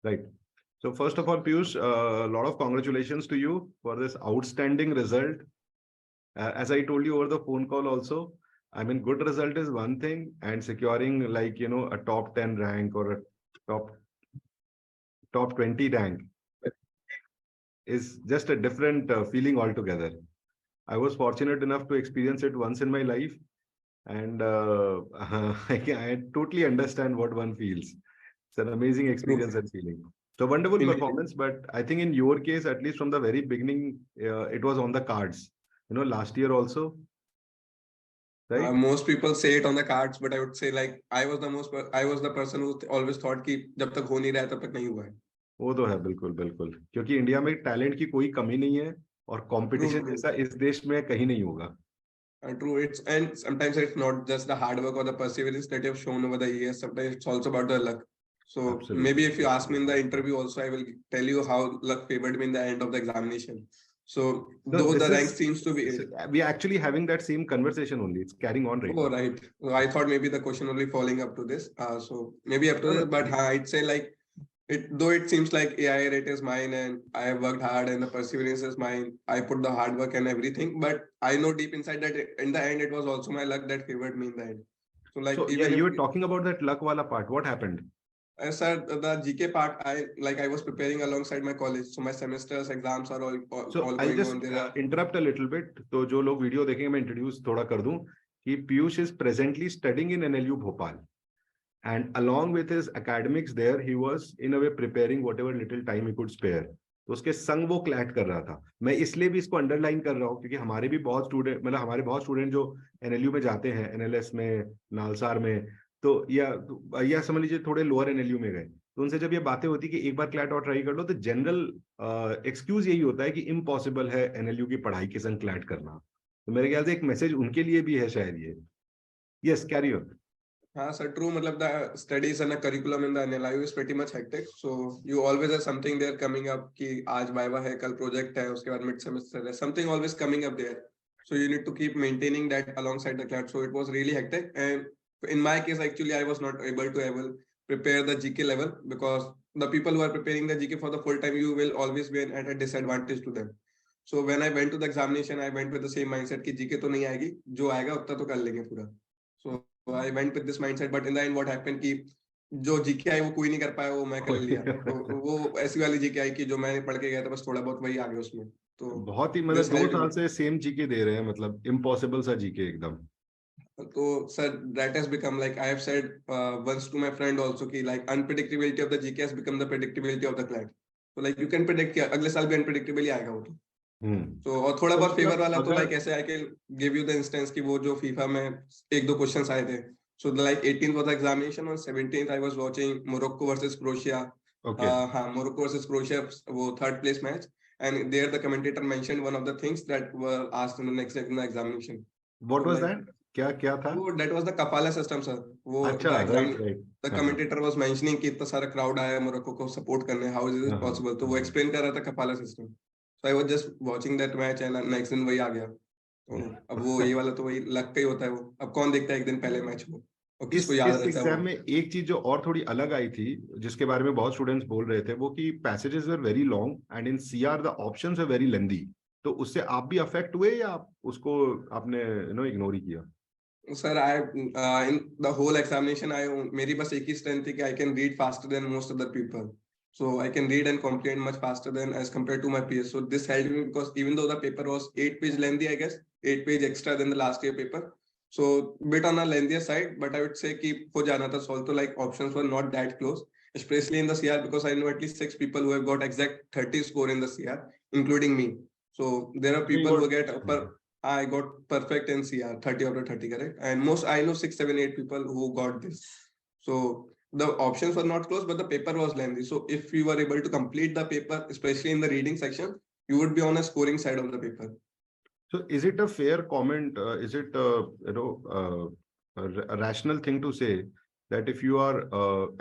Right. So first of all, Piyush, a lot of congratulations to you for this outstanding result. As I told you over the phone call also, I mean, good result is one thing, and securing like, a top 10 rank or a top top 20 rank is just a different feeling altogether. I was fortunate enough to experience it once in my life, and I totally understand what one feels. It's an amazing True. experience and feeling. So wonderful In performance, but I think in your case, at least from the very beginning, it was on the cards. Last year also, right? most people say it on the cards, but I would say like I was the person who always thought कि जब तक हो नहीं रहा है तब तक नहीं हुआ है. वो तो है, बिल्कुल बिल्कुल, क्योंकि इंडिया में टैलेंट की कोई कमी नहीं है और True, कंपटीशन true. जैसा इस देश में कहीं नहीं होगा. True. And sometimes it's not just the hard work or the perseverance that you have shown over the years. Sometimes it's also about the luck. So maybe Absolutely. if you ask me in the interview also, I will tell you how luck favored me in the end of the examination. So So though this the rank is seems to be, we are actually having that same conversation only. It's carrying on right oh now. right. So I thought maybe the question will be following up to this. So maybe up to No, this, no. but I'd say like though it seems like AI rate is mine and I have worked hard and the perseverance is mine. I put the hard work and everything, but I know deep inside that in the end it was also my luck that favored me in the end. So like So yeah, even you if were talking about that luck wala part. What happened? sir, the GK part, I was preparing alongside my college, so my semesters exams are So all I'll going just on. There are interrupt a little bit. तो जो लोग video देखेंगे मैं introduce थोड़ा कर दूं कि Piyush is presently studying in NLU Bhopal, and along with his academics there he was in a way preparing whatever little time he could spare. तो उसके संग वो क्लैट कर रहा था. मैं इसलिए भी इसको अंडरलाइन कर रहा हूँ क्योंकि हमारे भी बहुत स्टूडेंट, मतलब हमारे बहुत स्टूडेंट जो एनएलयू में जाते हैं, एनएलएस में, नालसार में, तो या समझ लीजिए थोड़े लोअर एनएलयू में गए, तो उनसे जब ये बातें होती कि एक बार क्लैट और ट्राई कर लो, तो जनरल एक्सक्यूज यही होता है कि इम्पॉसिबल है एनएलयू की पढ़ाई के संग क्लैट करना. तो मेरे ख्याल से एक मैसेज उनके लिए भी है शायद ये. Yes, carry on. हाँ सर, ट्रू. मतलब the studies and the curriculum in the NLIU is pretty much hectic. So you always have something there coming up कि आज वाइवा है, कल प्रोजेक्ट है, उसके बाद मिड सेमेस्टर है. Something always coming up there. So you need to keep maintaining that alongside the class. So it was really hectic. And in my case, actually, I was not able to prepare the GK level because the people who are preparing the GK for the full time, you will always be at a disadvantage to them. So when I went to the examination, I went with the same mindset कि GK तो नहीं आएगी, जो आएगा उतना तो कर लेंगे पूरा. So I went with this mindset, but in the end what happened कि जो जीके आई वो कोई नहीं कर पाया, वो मैं कर लिया. तो वो ऐसी वाली जीके आई कि जो मैं पढ़ के गया था बस थोड़ा बहुत वही आ गया उसमें. तो बहुत ही, मतलब this 2 साल helped. से सेम जीके दे रहे हैं, मतलब इम्पॉसिबल सा जीके एकदम. So sir, that has become like I have said once to my friend also कि like unpredictability of the GK has become the predictability of the client. So like you can predict कि अगले साल भी unpredictable ही आएगा वो तो. तो और थोड़ा तो बहुत फेवर मतलब वाला तो अगर लाइक ऐसे I can give you the instance कि वो जो फीफा में एक दो क्वेश्चंस आए थे. So like 18th was the examination, on 17th I was watching Morocco versus Croatia. Okay. हाँ, Morocco versus Croatia, वो third place match, and there the commentator mentioned one of the things that were asked in the next in the examination. What So was like that? क्या क्या था? वो that was the Kapala system sir. वो अच्छा, the exam right right. the हाँ हाँ commentator was mentioning कि इतना सारा crowd आया है मोरक्को को सपोर्ट करने, how is हाँ it हाँ possible. तो वो हाँ. explain कर रहा था Kapala system. So I was just watching that match and next दिन वही आ गया. तो अब वो ये वाला तो वही लक का ही होता है. वो अब कौन देखता है एक दिन पहले मैच को और किसको याद इस रहता है वो. एग्जाम में एक चीज जो और थोड़ी अलग आई थी, जिसके बारे में बहुत स्टूडेंट्स बोल रहे थे, वो कि passages were very long and in CR the options were very lengthy. तो उससे आप भी अफेक्ट हुए या आप उसको आपने इग्नोर ही किया? Sir I in the whole examination I मेरी बस एक ही स्ट्रेंथ थी कि I can read faster than most other people. So I can read and comprehend much faster than as compared to my peers. So this helped me because even though the paper was 8-page lengthy, I guess 8-page extra than the last year paper. So bit on a lengthier side, but I would say कि हो जाना था solve. तो like options were not that close, especially in the CR because I know at least 6 people who have got exact 30 score in the CR, including me. So there are So you people who got get upper. I got perfect in CR, 30 out of 30, correct? And most I know 6, 7, 8 people who got this. So the options were not close, but the paper was lengthy. So if you were able to complete the paper, especially in the reading section, you would be on a scoring side of the paper. So is it a fair comment? Is it a rational thing to say that if you are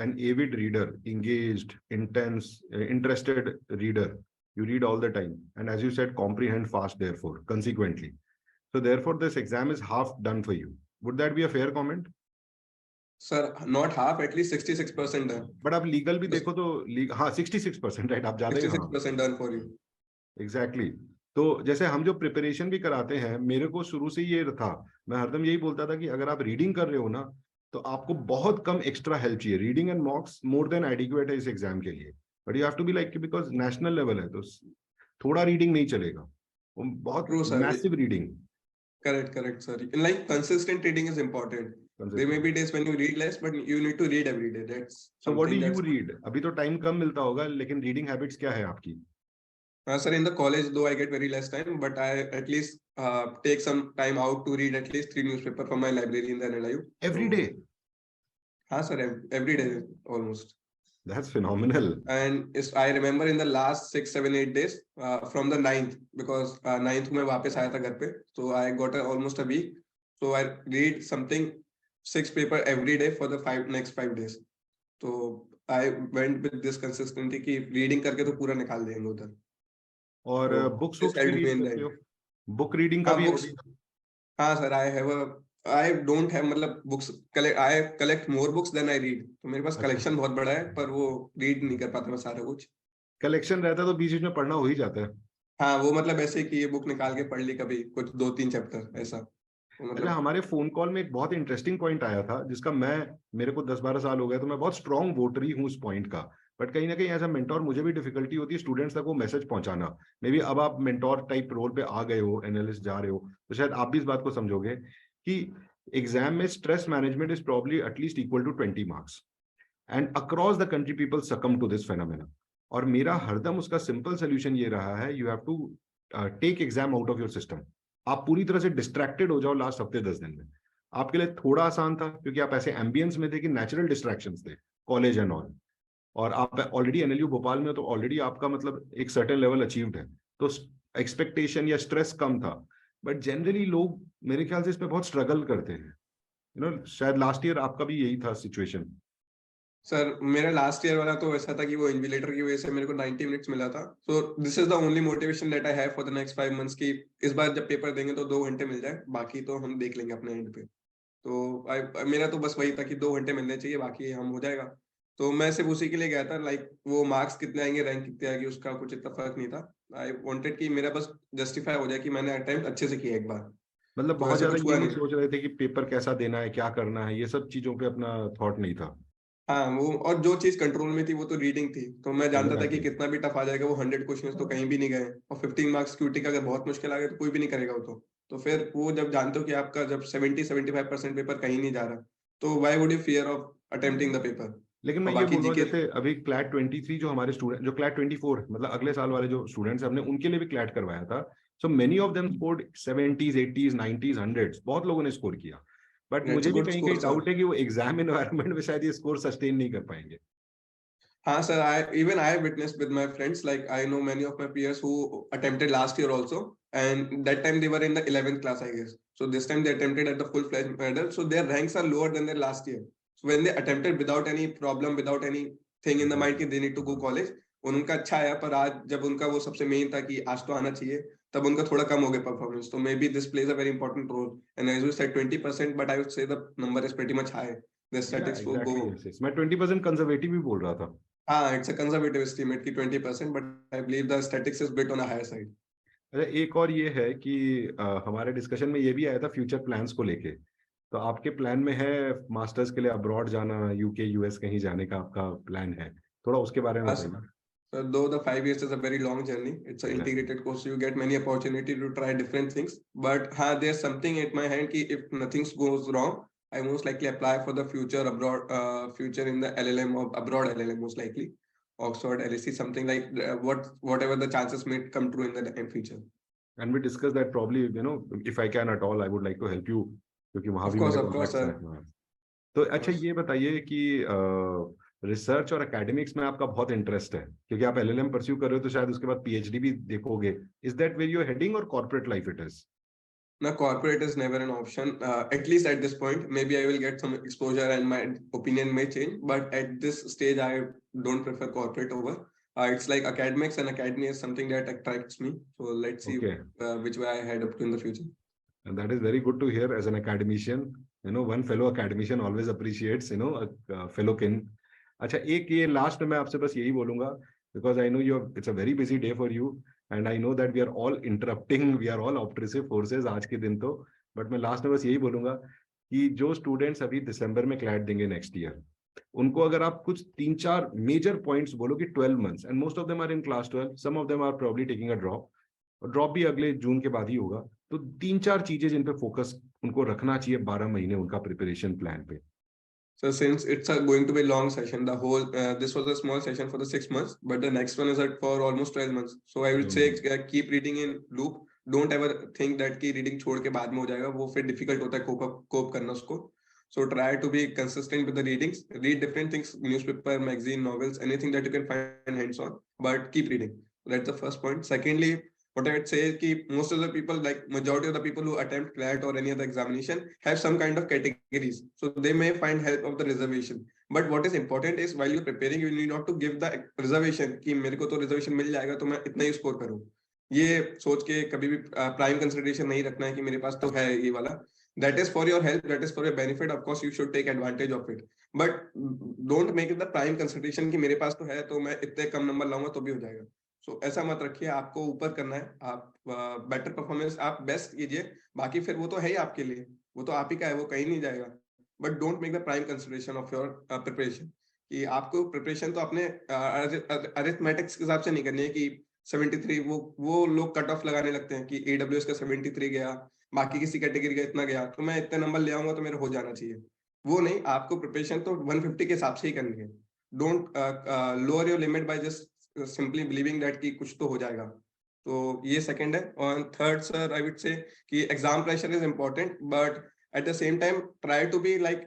an avid reader, engaged, intense, interested reader, you read all the time, and as you said, comprehend fast, therefore, consequently. So therefore, this exam is half done for you. Would that be a fair comment? Sir, not half, at least 66% done. But आप legal भी देखो तो हाँ 66%, right, आप ज्यादा ही, हाँ 66% done for you. Exactly तो जैसे हम जो प्रिपरेशन भी कराते हैं, मेरे को शुरू से ये था, मैं हरदम यही बोलता था कि अगर आप रीडिंग कर रहे हो ना, तो आपको बहुत कम एक्स्ट्रा हेल्प चाहिए। Reading and mocks more than adequate है इस एग्जाम के लिए, but you have to be like, because national level है तो थोड़ा रीडिंग नहीं चलेगा, वो बहुत True, sir. Massive reading. Correct, sir. And like consistent reading is important. There may be days when you read less, but you need to read every day. That's so what do something you that's read? अभी तो time कम मिलता होगा, लेकिन reading habits क्या है आपकी? Sir, in the college, though I get very less time, but I at least take some time out to read at least 3 newspaper from my library in the NLIU. Every day? Sir, every day almost. That's phenomenal. And I remember in the last 6, 7, 8 days from the 9th, because 9th में वापस आया था घर पे, so I got almost a week. So I read something 6 paper every day for the next 5 days. So I went with this consistency कि reading करके तो पूरा निकाल देंगे उधर। और So बुक्स this बुक्स भी helped me रीड in करते that. हो? बुक रीडिंग का भी books. sir, I don't have मतलब books collect. I collect more books than I read. तो मेरे पास अच्छा, collection बहुत बड़ा है, पर वो read नहीं कर पाता मैं सारा कुछ। कलेक्शन रहता है तो बीच बीच में पढ़ना हो ही जाता है। हाँ, वो मतलब ऐसे कि ये बुक निकाल के पढ़ ली कभी कुछ 2-3 चैप्टर ऐसा, अच्छा, मतलब। हमारे फोन कॉल में एक बहुत इंटरेस्टिंग पॉइंट आया था, जिसका मेरे को 10-12 साल हो गए, तो मैं बहुत स्ट्रॉन्ग वोटरी हूँ उस पॉइंट का, बट कहीं ना कहीं एज अ मेंटोर मुझे भी डिफिकल्टी होती है स्टूडेंट्स तक वो मैसेज पहुंचाना। मे बी अब आप मेंटोर टाइप रोल पे आ गए हो, एनालिस्ट जा रहे हो, तो शायद आप भी इस बात को समझोगे कि एग्जाम में stress management is probably at least equal to 20 marks, and across the country people succumb to this phenomena. और मेरा हरदम उसका सिंपल सोल्यूशन ये रहा है, you have to take exam out of your system. आप पूरी तरह से डिस्ट्रैक्टेड हो जाओ लास्ट हफ्ते 10 दिन में। आपके लिए थोड़ा आसान था क्योंकि आप ऐसे एम्बियंस में थे कि नेचुरल डिस्ट्रैक्शंस थे, कॉलेज एंड ऑल, और आप ऑलरेडी एनएलयू भोपाल में हो, तो ऑलरेडी आपका मतलब एक सर्टेन लेवल अचीव्ड है, तो एक्सपेक्टेशन या स्ट्रेस कम था। बट जनरली लोग मेरे ख्याल से इसमें बहुत स्ट्रगल करते हैं, शायद लास्ट ईयर आपका भी यही था सिचुएशन। सर, मेरा लास्ट ईयर वाला तो ऐसा था कि वो इन्विजिलेटर की वजह से मेरे को 90 मिनट्स मिला था। सो this is the only motivation that I have for the next 5 months की इस बार जब पेपर देंगे तो 2 घंटे मिल जाए, बाकी तो हम देख लेंगे अपने एंड पे। तो मेरा तो बस वही था कि 2 घंटे मिलने चाहिए, बाकी हम हो जाएगा। तो मैं सिर्फ उसी के लिए गया था, लाइक वो मार्क्स कितने आएंगे, रैंक कितने आएगी, उसका कुछ इतना फर्क नहीं था। आई वांटेड कि मेरा बस जस्टिफाई हो जाए कि मैंने अटेम्प्ट अच्छे से किया एक बार। मतलब तो बहुत ऐसा ज्यादा कुछ ये हुआ नहीं नहीं। सोच रहे थे कि पेपर कैसा देना है, क्या करना है, ये सब चीजों पे अपना थॉट नहीं था। हाँ, वो और जो चीज कंट्रोल में थी वो तो रीडिंग थी, तो मैं जानता था कि एग्जैक्टली। कितना भी टफ आ जाएगा, वो 100 क्वेश्चंस तो कहीं भी नहीं गए, और 15 मार्क्स क्यूटी का अगर बहुत मुश्किल आ गया तो कोई भी नहीं करेगा वो तो फिर वो जब जानते हो कि आपका जब 70-75% पेपर कहीं नहीं जा रहा, तो why would you fear of attempting the paper. लेकिन मैं और ये बाकी बोल रहा हूँ, जीके। जैसे अभी क्लैट 23 जो हमारे स्टूडेंट, जो क्लैट 24 मतलब अगले साल वाले जो स्टूडेंट्स हैं, हमने उनके लिए भी क्लैट करवाया था। So many of them scored 70s 80s 90s 100s, बहुत लोगों ने स्कोर किया, बट इट्स अ मुझे भी गुड कहीं स्कोर, कहीं सर। डाउट है कि वो एग्जाम एनवायरनमेंट में शायद ये स्कोर सस्टेन नहीं कर पाएंगे। हाँ, sir, I witnessed with my friends, like I know many of my peers who attempted last year also, and that time they were in the 11th class, I guess. So this time they attempted at the full-fledged medal, so their ranks are lower than their last year. So when they attempted without any problem, without anything in the mind कि they need to go college, उनका अच्छा आया, पर आज जब उनका वो सबसे मेन था कि आज तो आना चाहिए, तब उनका थोड़ा कम हो गया परफॉर्मेंस। तो maybe this plays a very important role, and as you said 20%, but I would say the number is pretty much high. The statistics will go. Exactly, मैं 20% कंजर्वेटिव भी बोल रहा था। हाँ, it's a conservative estimate की 20%, but I believe the statistics is bit on a higher side. अच्छा, एक और ये है कि हमारे डिस्कशन में ये भी आया था फ्यूचर प्लान्स को लेके, तो आपके प्लान में है मास्टर्स के लिए अब्रॉड जाना, यूके यूएस कहीं जाने का आपका प्लान है? थोड़ा उसके बारे में As, बताइए। so though the 5 years is a very long journey, it's an Exactly. integrated course, so you get many opportunity to try different things. But there's something at my hand कि if nothing goes wrong, I most likely apply for the future abroad, future in the LLM or abroad LLM most likely, Oxford, LSE, something like whatever the chances may come true in the future. And we discussed that probably, if I can at all, I would like to help you, क्योंकि वहां भी मेरे Of course, contacts हैं। sir. हाँ। तो Of अच्छा, course. ये बताइए कि रिसर्च और एकेडमिक्स में आपका बहुत इंटरेस्ट है, क्योंकि आप एलएलएम परस्यू कर रहे हो, तो शायद उसके बाद पीएचडी भी देखोगे। Is that where you are heading, और corporate life it is? Now, corporate is never an option, at least at this point. Maybe I will get some exposure and my opinion may change, but at this stage, I don't prefer corporate over. It's like academics, and academia is something that attracts me. So let's see okay, which way I head up to in the future. And that is very good to hear as an academician, one fellow academician always appreciates a fellow kin. अच्छा, एक ये last में मैं आपसे बस यही बोलूंगा, because I know it's a very busy day for you and I know that we are all interrupting, we are all obtrusive forces आज के दिन तो, but मैं लास्ट में बस यही बोलूंगा कि जो स्टूडेंट्स अभी दिसंबर में क्लैट देंगे नेक्स्ट ईयर, उनको अगर आप कुछ 3-4 मेजर पॉइंट्स बोलो कि 12 months and most of them are in class 12, some of them are probably taking a drop, और ड्रॉप भी अगले जून के बाद ही होगा, तो 3-4 चीजें जिन पे फोकस उनको रखना चाहिए 12 महीने उनका प्रिपरेशन प्लान पे. So since it's going to be a long session, the whole this was a small session for the 6 months, but the next one is for almost 12 months. So I would say keep reading in loop. Don't ever think that कि reading छोड़ के बाद में हो जाएगा, वो फिर difficult होता है cope करना उसको. So try to be consistent with the readings. Read different things, newspaper, magazine, novels, anything that you can find hands on, but keep reading. That's the first point. Secondly, what I would say is that most of the people, like majority of the people who attempt CLAT or any other examination, have some kind of categories. So they may find help of the reservation. But what is important is while you're preparing, you need not to give the reservation कि मेरे को तो reservation मिल जाएगा तो मैं इतना ही score करूँ. ये सोच के कभी भी prime consideration नहीं रखना है कि मेरे पास तो है ये वाला. That is for your help, that is for your benefit. Of course, you should take advantage of it. But don't make it the prime consideration कि मेरे पास तो है तो मैं इतने कम नंबर लाऊंगा तो भी हो जाएगा. So ऐसा मत रखिए, आपको ऊपर करना है, आप बेटर परफॉर्मेंस आप बेस्ट कीजिए, बाकी फिर वो तो है ही आपके लिए, वो तो आप ही का है, वो कहीं नहीं जाएगा. But don't make the prime consideration of your preparation, कि आपको प्रिपरेशन तो अपने अरिथमेटिक्स के हिसाब से नहीं करनी है कि 73 वो लोग कट ऑफ लगाने लगते हैं कि AWS का 73 गया, बाकी किसी कैटेगरी का इतना गया तो मैं इतने नंबर ले आऊंगा तो मेरा हो जाना चाहिए. वो नहीं, आपको प्रिपरेशन तो 150 के हिसाब से ही करनी है. Don't lower your limit by just simply believing that कि कुछ तो हो जाएगा. तो ये सेकंड है. और third sir I would say कि exam pressure is important, but at the same time try to be like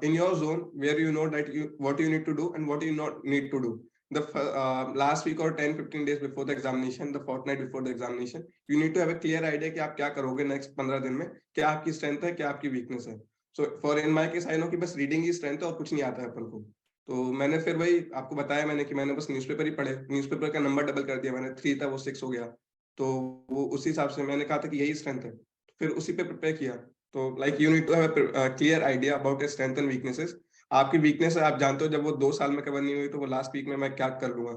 in your zone where you know that what you need to do and what you not need to do. The last week or 10-15 days before the examination, the fortnight before the examination, you need to have a clear idea कि आप क्या करोगे next 15 दिन में, क्या आपकी strength है, क्या आपकी वीकनेस है. So for in my case I know कि बस रीडिंग ही स्ट्रेंथ है और कुछ नहीं आता है अपन को. तो मैंने फिर वही आपको बताया मैंने कि मैंने बस न्यूज़पेपर ही पढ़े, न्यूज़पेपर का नंबर डबल कर दिया मैंने, 3 था वो 6 हो गया. तो वो उसी हिसाब से मैंने कहा था कि यही स्ट्रेंथ है, फिर उसी पे प्रिपेयर किया. तो like you need to have a clear idea about your strength and weaknesses. आपकी वीकनेस है, आप जानते हो जब वो 2 साल में कवर नहीं हुई तो वो लास्ट वीक में मैं क्या कर लूंगा.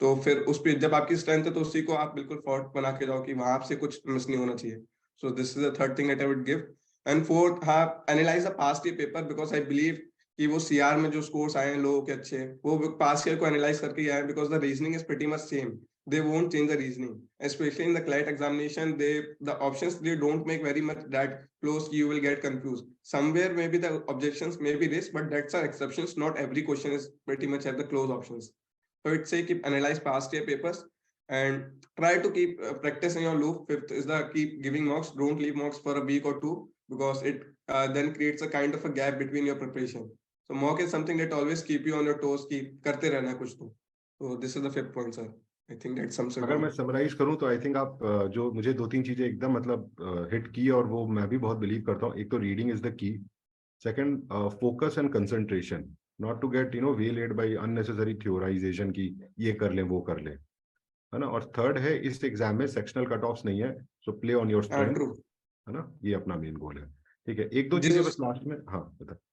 तो फिर उस पर जब आपकी स्ट्रेंथ है तो उसी को आप बिल्कुल फोर्ट बना के जाओ कि वहां से कुछ मिस नहीं होना चाहिए. So this is the third thing that I would give. And fourth, हाँ, analyse the past year paper, because I believe कि वो सीआर में जो स्कोर्स आए हैं लोगों के अच्छे, वो पास्ट ईयर को एनालाइज करके आए, because the reasoning is pretty much same. They won't change the reasoning, especially in the CLAT examination. The options they don't make very much that close. You will get confused. Somewhere maybe the objections may be raised, but that's our exceptions. Not every question is pretty much have the close options. So it's say keep analyze past year papers and try to keep practice in your loop. Fifth is the keep giving mocks. Don't leave mocks for a week or 2 because it then creates a kind of a gap between your preparation. So mock is something that always keep you on your toes. Keep करते रहना कुछ तो. So this is the 5th point, sir. I think that sums it up. अगर मैं summarise करूं तो I think आप जो मुझे 2-3 चीजें एकदम मतलब हिट की और वो मैं भी बहुत बिलीव करता हूं. एक तो reading is the key. Second, focus and concentration, not to get waylaid by unnecessary theorisation की ये कर लें वो कर लें, है ना. और थर्ड है, इस एग्जाम में सेक्शनल कट ऑफ्स नहीं है, so play on your strength, है ना. ये अपना मेन गोल है. ठीक है, 1-2 चीजें बस लास्ट में. हाँ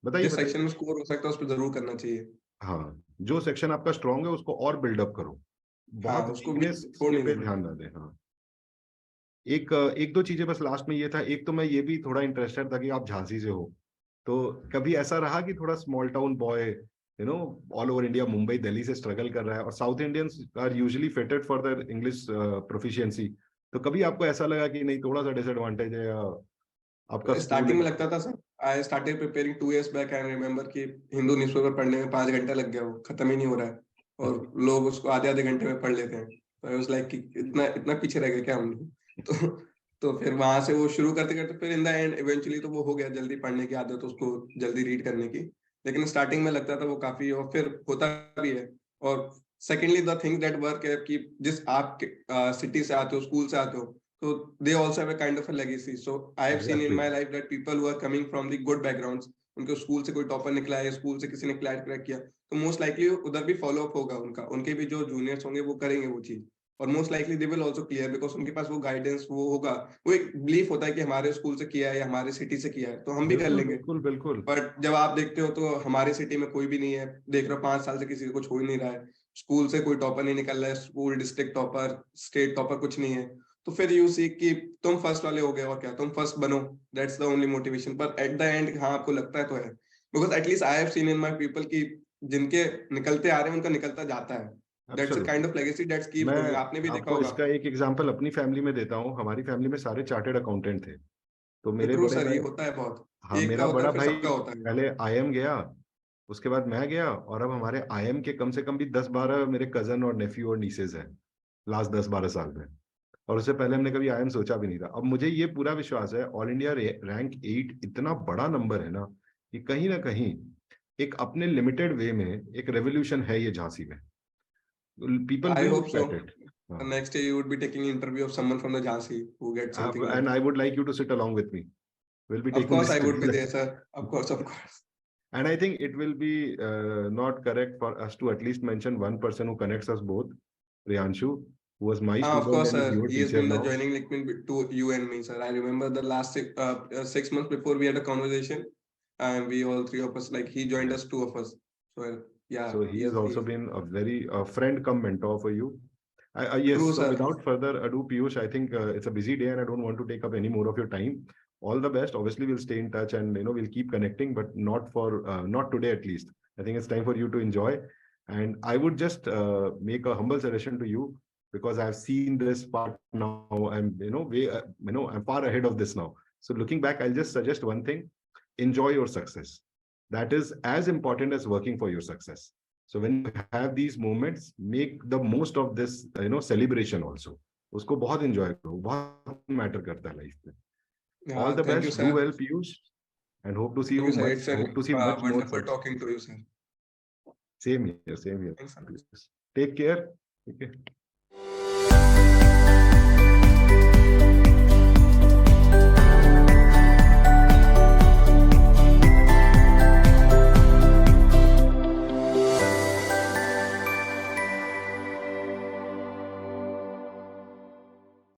बताइए. सेक्शन में स्कोर हो सकता है उस पर जरूर करना चाहिए. हाँ, जो सेक्शन आपका स्ट्रांग है उसको और बिल्डअप करो, बहुत वीकनेस पे ध्यान ना दें. हाँ, एक दो चीजें बस लास्ट में ये था. एक तो मैं ये भी थोड़ा इंटरेस्टेड था कि आप झांसी से हो, तो कभी ऐसा रहा कि थोड़ा small town boy all over India, Mumbai Delhi से स्ट्रगल कर रहा है, और south Indians are usually fitted for their English proficiency, तो कभी आपको ऐसा लगा कि नहीं थोड़ा सा डिसएडवांटेज है, या आपका स्टार्टिंग में लगता था sir. I started preparing 2 years back. I remember कि हिंदू न्यूज़पेपर पढ़ने में 5 घंटा लग गया, वो खत्म ही नहीं हो रहा है और लोग उसको आधे घंटे में पढ़ लेते हैं. आई वाज लाइक कि इतना पीछे रह गए क्या हम लोग. तो फिर वहां से वो शुरू करते करते फिर इन द एंड इवेंचुअली तो वो हो गया जल्दी पढ़ने की आदत, उसको जल्दी रीड करने की. लेकिन स्टार्टिंग में लगता था वो काफी, और फिर होता भी है. और secondly the thing that work है कि जिस आप सिटी से आते हो, स्कूल से आते हो, so they also have a kind of a legacy. So I have seen in my life that people who are coming from the good backgrounds, उनके स्कूल से कोई टॉपर निकला है, स्कूल से किसी ने क्लैट क्रैक किया, तो मोस्ट लाइकली उधर भी फॉलो अप होगा उनका, उनके भी जो जूनियर्स होंगे वो करेंगे वो चीज. और most likely they will also clear because उनके पास वो गाइडेंस वो होगा, वो एक बिलीफ होता है कि हमारे स्कूल से किया है या हमारे सिटी से किया है तो हम भी कर बिल्कुल लेंगे। बिल्कुल बिल्कुल। बट जब आप देखते हो तो हमारी सिटी में कोई भी नहीं है, देख रहे हो 5 साल से किसी को कुछ हो ही नहीं रहा है, स्कूल से कोई टॉपर नहीं निकल रहा है, school district topper state topper कुछ नहीं है, तो फिर यू सी कि तुम फर्स्ट वाले हो गए और क्या, तुम फर्स्ट बनो, दैट्स द ओनली मोटिवेशन। पर एट द एंड हाँ आपको लगता है तो है, because at least I have seen in my people कि जिनके निकलते आ रहे हैं उनका निकलता जाता है, that's a kind absolutely. Of legacy that's keep मैं गोइंग, आपने भी देखा आपको होगा। इसका एक एग्जांपल अपनी फैमिली में देता हूँ। हमारी फैमिली में सारे चार्टर्ड अकाउंटेंट थे। तो मेरे ट्रू बड़े सर, ये भाई, होता है बहुत, हाँ एक का मेरा होता बड़ा है फिर भाई सबका होता है। पहले आईएम गया, उसके बाद मैं गया, और अब हमारे आईएम के कम से कम भी 10-12 मेरे कजन और नेफ्यू और नीसेज हैं लास्ट 10-12 साल में। और उससे पहले हमने कभी आईएम सोचा भी नहीं था। अब मुझे ये पूरा विश्वास है, ऑल इंडिया रैंक 8 इतना बड़ा नंबर है ना, कि कहीं ना कहीं एक अपने लिमिटेड वे में एक रेवोल्यूशन है ये झांसी में। People I will hope look so at it. next year you would be taking interview of someone from the Jhansi who gets something like And I that. would like you to sit along with me. We'll be Of taking course this I would be together. there, sir. Of course, of course. And I think it will be not correct for us to at least mention one person who connects us both, Priyanshu, who was my Of student course, and is sir. your He has teacher been the now. joining link to you and me, sir. I remember the last 6 months before we had a conversation, and we all three of us, like he joined Yeah. us, two of us. So yeah, So he has also been a very friend come mentor for you. Yes, true, so sir. without further ado, Piyush, I think it's a busy day and I don't want to take up any more of your time. All the best. Obviously, we'll stay in touch and we'll keep connecting, but not today at least. I think it's time for you to enjoy. And I would just make a humble suggestion to you, because I've seen this part now. I'm I'm far ahead of this now. So looking back, I'll just suggest one thing: enjoy your success. That is as important as working for your success. So when you have these moments, make the most of this, celebration also. उसको बहुत enjoy करो, बहुत matter करता है life में. All Yeah, the thank you, best. Do sir. well, Piyush, and hope to see Thank you you, sir. much. It's a Hope to see much more wonderful such. talking to you, sir. Same here. Same here. Thanks, sir. Take care. Okay.